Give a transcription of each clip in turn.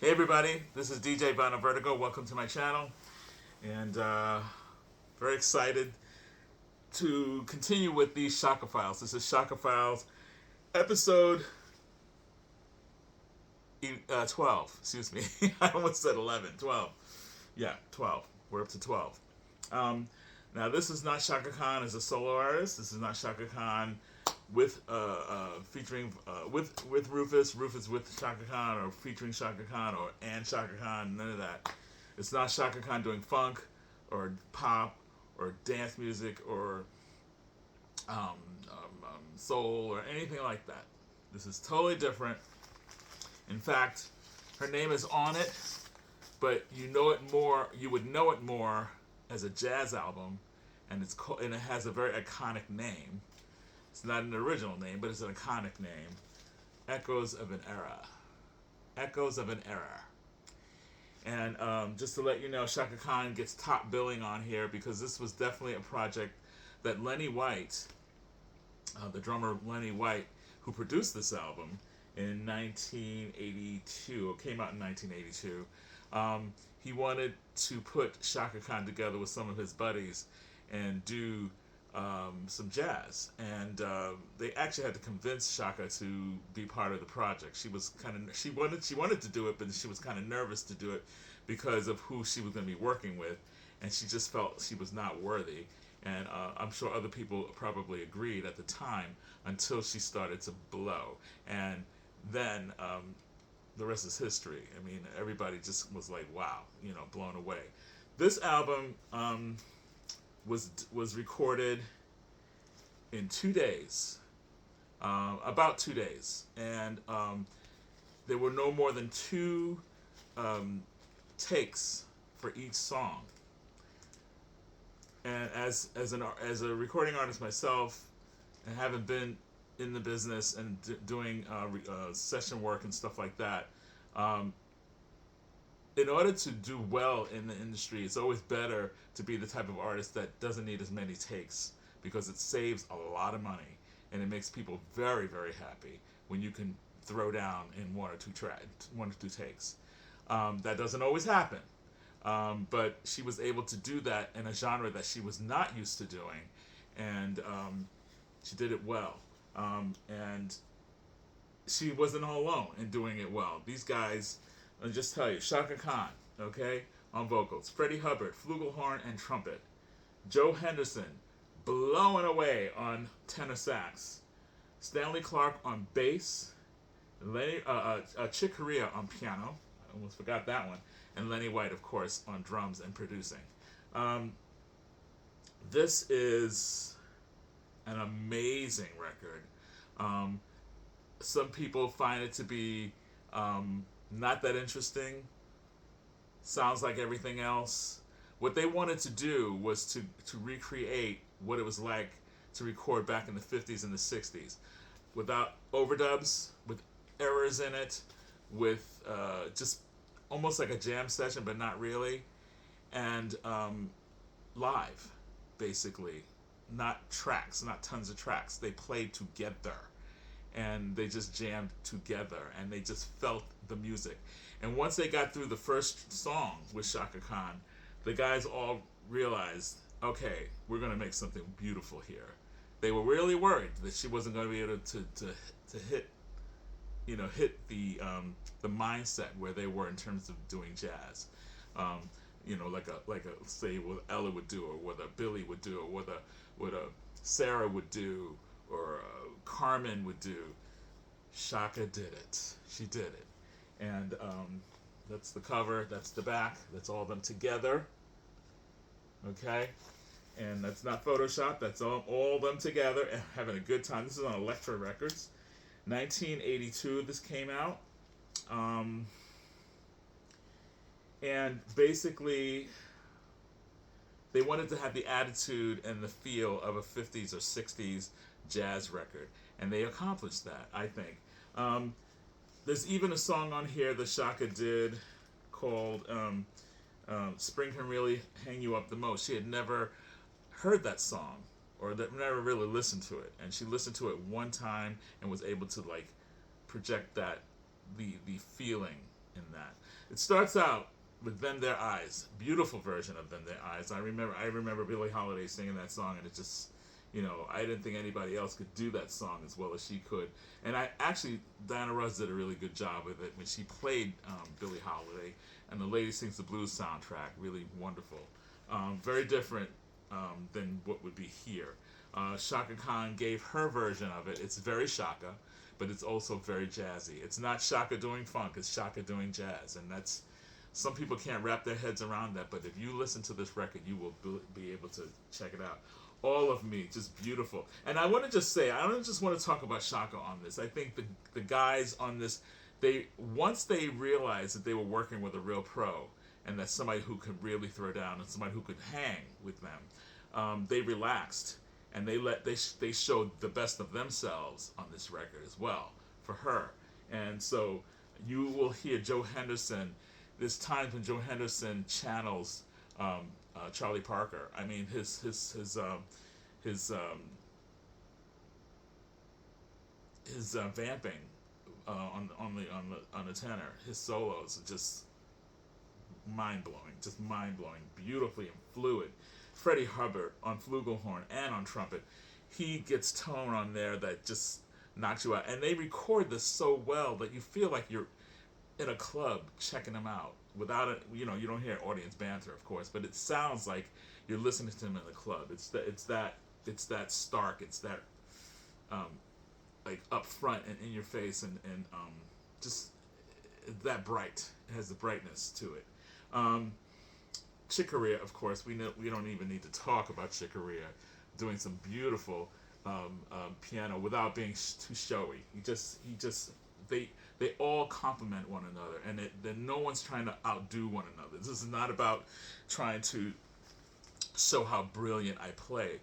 Hey everybody, this is DJ Vinyl Vertigo. Welcome to my channel, and very excited to continue with these Chaka Files. This is Chaka Files episode 12. Excuse me, I almost said 11. 12. Yeah, 12. We're up to 12. Um, Now this is not Chaka Khan as a solo artist. This is not Chaka Khan with featuring with Rufus with Chaka Khan, or featuring Chaka Khan, or and Chaka Khan. None of that. It's not Chaka Khan doing funk or pop or dance music or soul or anything like that. This is totally different. In fact, her name is on it, but you know it more. You would know it more as a jazz album, and and it has a very iconic name. It's not an original name, but it's an iconic name. Echoes of an Era. Echoes of an Era. And just to let you know, Chaka Khan gets top billing on here because this was definitely a project that Lenny White, the drummer Lenny White, who produced this album in 1982, it came out in 1982, he wanted to put Chaka Khan together with some of his buddies and do some jazz, and they actually had to convince Chaka to be part of the project. She wanted to do it, but she was kind of nervous to do it because of who she was going to be working with, and she just felt she was not worthy. And I'm sure other people probably agreed at the time until she started to blow, and then the rest is history. I mean, everybody just was like, wow, blown away. This album was recorded in 2 days, about 2 days, and there were no more than two takes for each song. And as a recording artist myself, and having been in the business and doing session work and stuff like that, in order to do well in the industry, it's always better to be the type of artist that doesn't need as many takes, because it saves a lot of money and it makes people very, very happy when you can throw down in one or two takes. That doesn't always happen, but she was able to do that in a genre that she was not used to doing, and she did it well. And she wasn't all alone in doing it well. These guys, I'll just tell you, Chaka Khan, okay, on vocals, Freddie Hubbard, flugelhorn and trumpet, Joe Henderson, blowing away on tenor sax, Stanley Clark on bass, Chick Corea on piano, I almost forgot that one, and Lenny White, of course, on drums and producing. This is an amazing record. Some people find it to be not that interesting. Sounds like everything else. What they wanted to do was to recreate what it was like to record back in the 50s and the 60s, without overdubs, with errors in it, with just almost like a jam session, but not really, and live, basically. Not tracks, not tons of tracks. They played together, and they just jammed together, and they just felt the music. And once they got through the first song with Chaka Khan, the guys all realized, okay, we're going to make something beautiful here. They were really worried that she wasn't going to be able to hit the mindset where they were in terms of doing jazz. Like a say what Ella would do, or what a Billy would do, or what a Sarah would do, or Carmen would do. Chaka did it. She did it. And that's the cover. That's the back. That's all of them together. Okay? And that's not Photoshop. That's all of them together and having a good time. This is on Elektra Records. 1982 this came out. And basically, they wanted to have the attitude and the feel of a 50s or 60s jazz record. And they accomplished that, I think. There's even a song on here that Chaka did called Spring Can Really Hang You Up the Most. She had never heard that song, or never really listened to it. And she listened to it one time and was able to project the feeling in that. It starts out with "Then Their Eyes," beautiful version of "Then Their Eyes." I remember Billie Holiday singing that song, and it just, I didn't think anybody else could do that song as well as she could. And I actually, Diana Ross did a really good job with it when she played Billie Holiday, and the Lady Sings the Blues soundtrack, really wonderful. Very different than what would be here. Chaka Khan gave her version of it. It's very Chaka, but it's also very jazzy. It's not Chaka doing funk, it's Chaka doing jazz, and that's, some people can't wrap their heads around that. But if you listen to this record, you will be able to check it out. All of Me, just beautiful. And I want to just say, I don't just want to talk about Chaka on this. I think the guys on this, they, once they realized that they were working with a real pro, and that somebody who could really throw down and somebody who could hang with them, they relaxed, and they showed the best of themselves on this record as well for her. And so you will hear Joe Henderson. There's times when Joe Henderson channels Charlie Parker. I mean, his vamping on the tenor, his solos are just mind blowing, beautifully and fluid. Freddie Hubbard on flugelhorn and on trumpet, he gets tone on there that just knocks you out. And they record this so well that you feel like you're in a club checking them out without it. You don't hear audience banter, of course, but it sounds like you're listening to them in the club. It's that stark. It's that like up front and in your face, and just that bright. It has the brightness to it. Chick Corea, of course, we don't even need to talk about Chick Corea doing some beautiful piano without being too showy. They all complement one another, and no one's trying to outdo one another. This is not about trying to show how brilliant I play.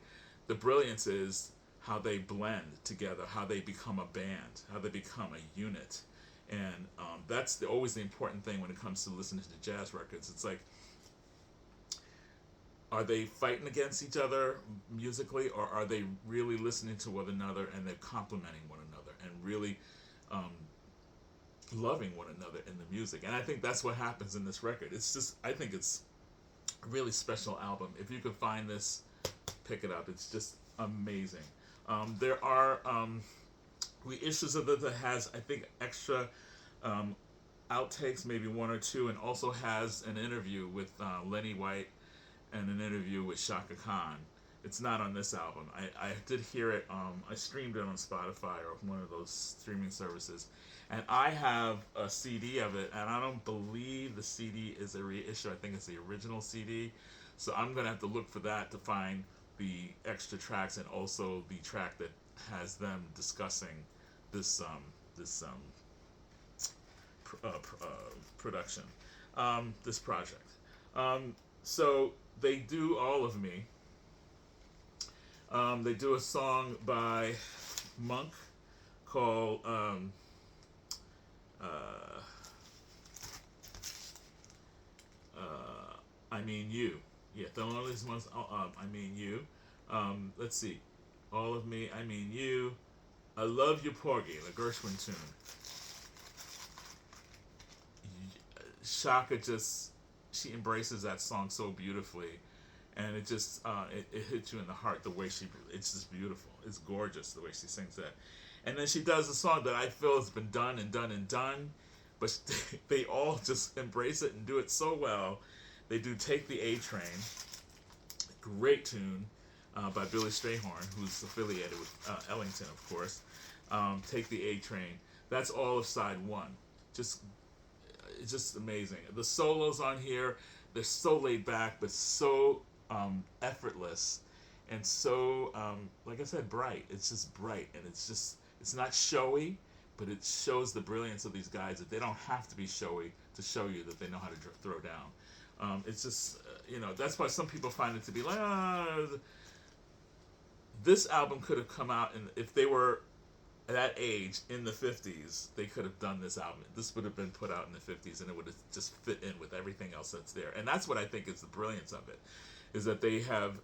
The brilliance is how they blend together, how they become a band, how they become a unit. And that's always the important thing when it comes to listening to jazz records. It's like, are they fighting against each other musically, or are they really listening to one another and they're complementing one another and really loving one another in the music? And I think that's what happens in this record. I think it's a really special album. If you could find this, pick it up. It's just amazing. There are reissues of it that has, I think, extra outtakes, maybe one or two, and also has an interview with Lenny White and an interview with Chaka Khan. It's not on this album. I did hear it. I streamed it on Spotify or one of those streaming services, and I have a CD of it, and I don't believe the CD is a reissue. I think it's the original CD, so I'm gonna have to look for that to find the extra tracks and also the track that has them discussing this production, this project. So they do All of Me. They do a song by Monk called I Mean You. Yeah, the only ones, I Mean You. Let's see. All of Me, I Mean You. I Love You Porgy, the Gershwin tune. Chaka she embraces that song so beautifully, and it just it hits you in the heart the way it's just beautiful. It's gorgeous the way she sings that. And then she does a song that I feel has been done and done and done, but they all just embrace it and do it so well. They do Take the A Train, great tune by Billy Strayhorn, who's affiliated with Ellington, of course. Take the A Train. That's all of side one. It's just amazing. The solos on here, they're so laid back, but so effortless, and so, like I said, bright. It's just bright, and it's not showy, but it shows the brilliance of these guys, that they don't have to be showy to show you that they know how to throw down. It's just, that's why some people find it to be like, this album could have come out, and if they were that age in the 50s, they could have done this album. This would have been put out in the 50s, and it would have just fit in with everything else that's there. And that's what I think is the brilliance of it, is that they have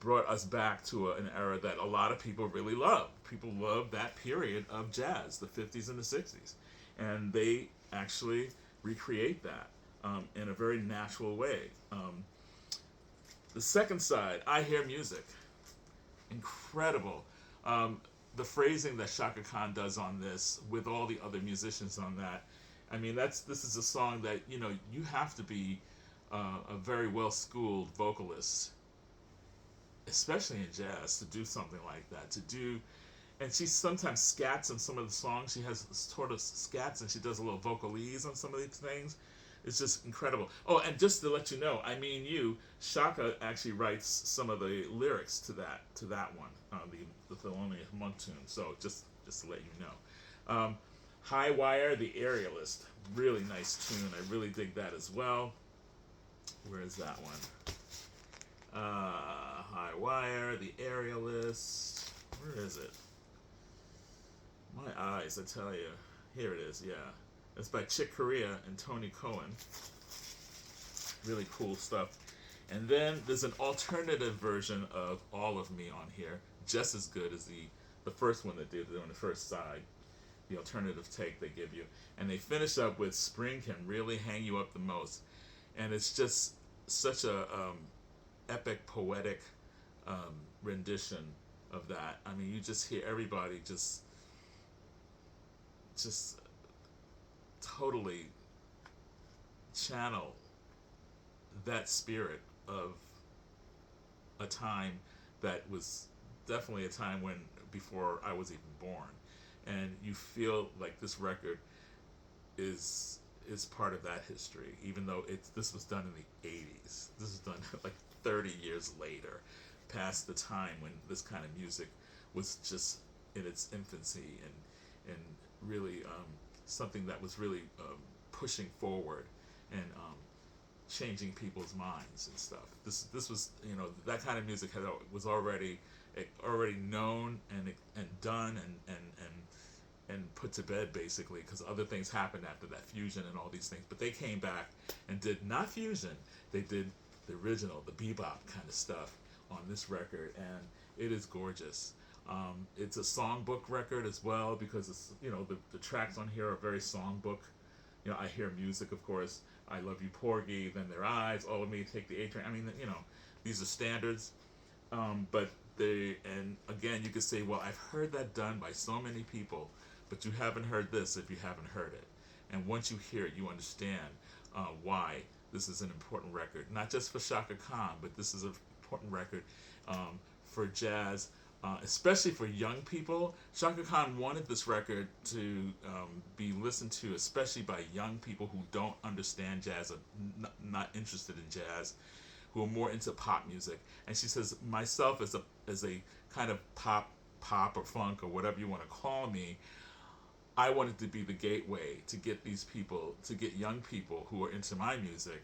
brought us back to an era that a lot of people really love. People love that period of jazz, the 50s and the 60s. And they actually recreate that in a very natural way. The second side, I hear music. Incredible. The phrasing that Chaka Khan does on this, with all the other musicians on that, I mean, this is a song that you have to be a very well schooled vocalist, especially in jazz, to do something like that. To do, and she sometimes scats in some of the songs. She has sort of scats, and she does a little vocalese on some of these things. It's just incredible. Oh, and just to let you know, I Mean You, Shaka actually writes some of the lyrics to that one, the Thelonious Monk tune. So just to let you know. High Wire, The Aerialist, really nice tune. I really dig that as well. Where is that one? High Wire, The Aerialist. Where is it? My eyes, I tell you. Here it is, yeah. It's by Chick Corea and Tony Cohen. Really cool stuff. And then there's an alternative version of All of Me on here, just as good as the first one that did it on the first side. The alternative take they give you. And they finish up with Spring Can Really Hang You Up the Most. And it's just such a epic, poetic rendition of that. I mean, you just hear everybody just totally channel that spirit of a time that was definitely a time when before I was even born, and you feel like this record is part of that history, even though this was done in the 80s. This is done like 30 years later, past the time when this kind of music was just in its infancy and really something that was really pushing forward and changing people's minds and stuff. This was that kind of music was already known and done and put to bed basically, because other things happened after that, fusion and all these things. But they came back and did not fusion. They did the original, the bebop kind of stuff on this record, and it is gorgeous. It's a songbook record as well, because it's, the tracks on here are very songbook. I Hear Music, of course. I Love You, Porgy. Then Their Eyes. All of Me, Take the A Train. I mean, these are standards. But and again, you could say, well, I've heard that done by so many people, but you haven't heard this if you haven't heard it. And once you hear it, you understand why this is an important record, not just for Chaka Khan, but this is an important record for jazz. Especially for young people. Chaka Khan wanted this record to be listened to, especially by young people who don't understand jazz, or not interested in jazz, who are more into pop music. And she says, myself as a kind of pop or funk or whatever you want to call me, I wanted to be the gateway to get these people, to get young people who are into my music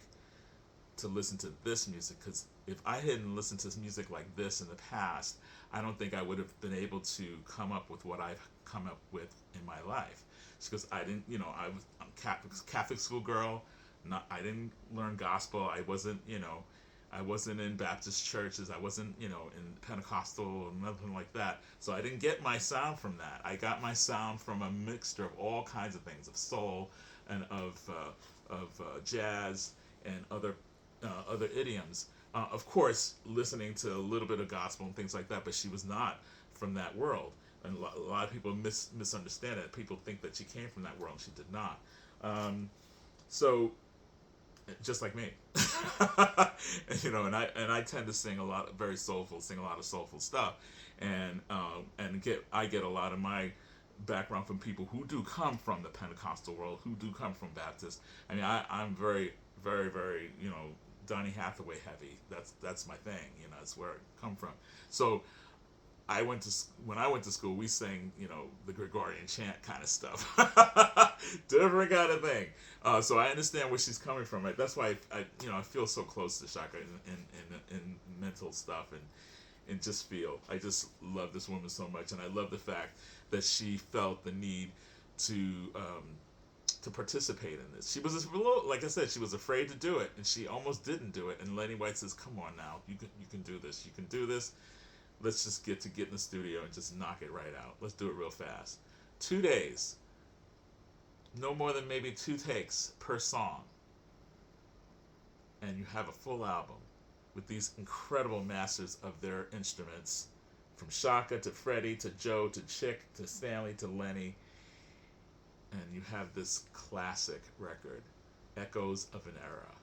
to listen to this music, because if I hadn't listened to music like this in the past, I don't think I would have been able to come up with what I've come up with in my life. Because I didn't, I'm Catholic school girl. I didn't learn gospel. I wasn't in Baptist churches. I wasn't, in Pentecostal or nothing like that. So I didn't get my sound from that. I got my sound from a mixture of all kinds of things, of soul and of jazz and other idioms. Of course, listening to a little bit of gospel and things like that, but she was not from that world. And a lot of people misunderstand it. People think that she came from that world. She did not. So, just like me. And I tend to sing a lot of soulful stuff. And I get a lot of my background from people who do come from the Pentecostal world, who do come from Baptist. I mean, I'm very, very, very, Donny Hathaway heavy. That's my thing. That's where I come from. So when I went to school, we sang, the Gregorian chant kind of stuff. Different kind of thing. So I understand where she's coming from. Right? That's why I feel so close to Chaka in mental stuff and just I just love this woman so much, and I love the fact that she felt the need to participate in this. She was, like I said, she was afraid to do it, and she almost didn't do it. And Lenny White says, "Come on now, you can do this. You can do this. Let's just get in the studio and just knock it right out. Let's do it real fast." 2 days. no more than maybe 2 takes per song, and you have a full album with these incredible masters of their instruments, from Chaka to Freddie to Joe to Chick to Stanley to Lenny, and you have this classic record, Echoes of an Era.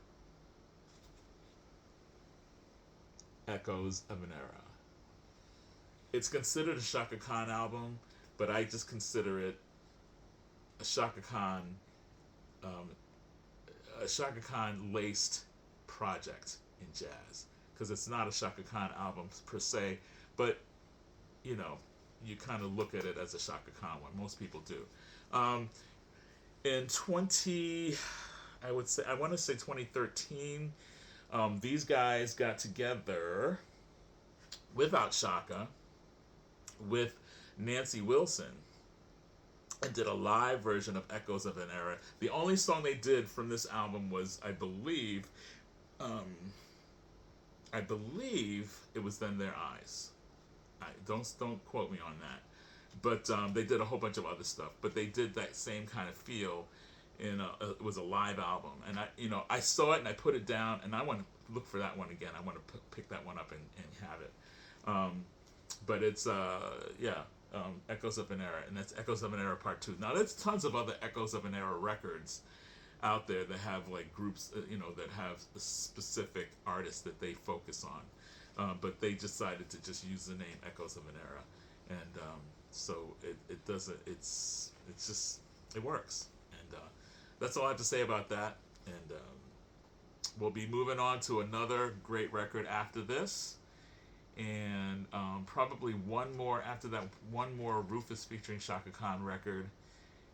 Echoes of an Era. It's considered a Chaka Khan album, but I just consider it a Chaka Khan, um, a Chaka Khan laced project in jazz, because it's not a Chaka Khan album per se, but you know, you kind of look at it as a Chaka Khan one. Most people do. In 2013, these guys got together without Chaka with Nancy Wilson and did a live version of Echoes of an Era. The only song they did from this album was, I believe it was Then Their Eyes. Don't quote me on that. But they did a whole bunch of other stuff. But they did that same kind of feel. It was a live album, and I saw it and I put it down, and I want to look for that one again. I want to pick that one up and have it. But it's Echoes of an Era, and that's Echoes of an Era Part 2. Now there's tons of other Echoes of an Era records out there that have like groups, that have a specific artists that they focus on. But they decided to just use the name Echoes of an Era, and so it doesn't. It works, and that's all I have to say about that. And we'll be moving on to another great record after this, and probably one more after that. One more Rufus featuring Chaka Khan record,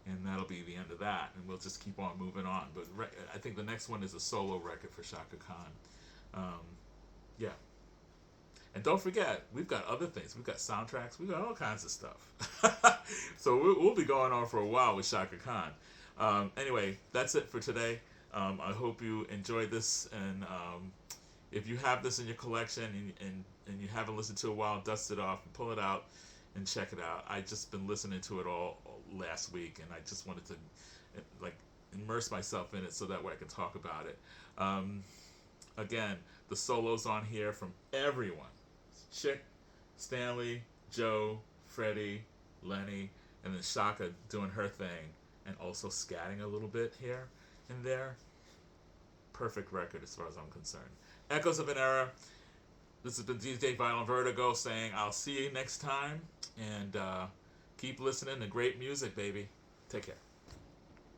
and that'll be the end of that. And we'll just keep on moving on. But I think the next one is a solo record for Chaka Khan. Yeah. And don't forget, we've got other things. We've got soundtracks. We've got all kinds of stuff. So we'll be going on for a while with Chaka Khan. Anyway, that's it for today. I hope you enjoyed this. And if you have this in your collection and you haven't listened to it in a while, dust it off and pull it out and check it out. I just been listening to it all last week, and I just wanted to immerse myself in it so that way I can talk about it. Again, the solos on here from everyone. Chick, Stanley, Joe, Freddie, Lenny, and then Chaka doing her thing and also scatting a little bit here and there. Perfect record as far as I'm concerned. Echoes of an Era. This has been DJ Violent Vertigo saying I'll see you next time, and keep listening to great music, baby. Take care.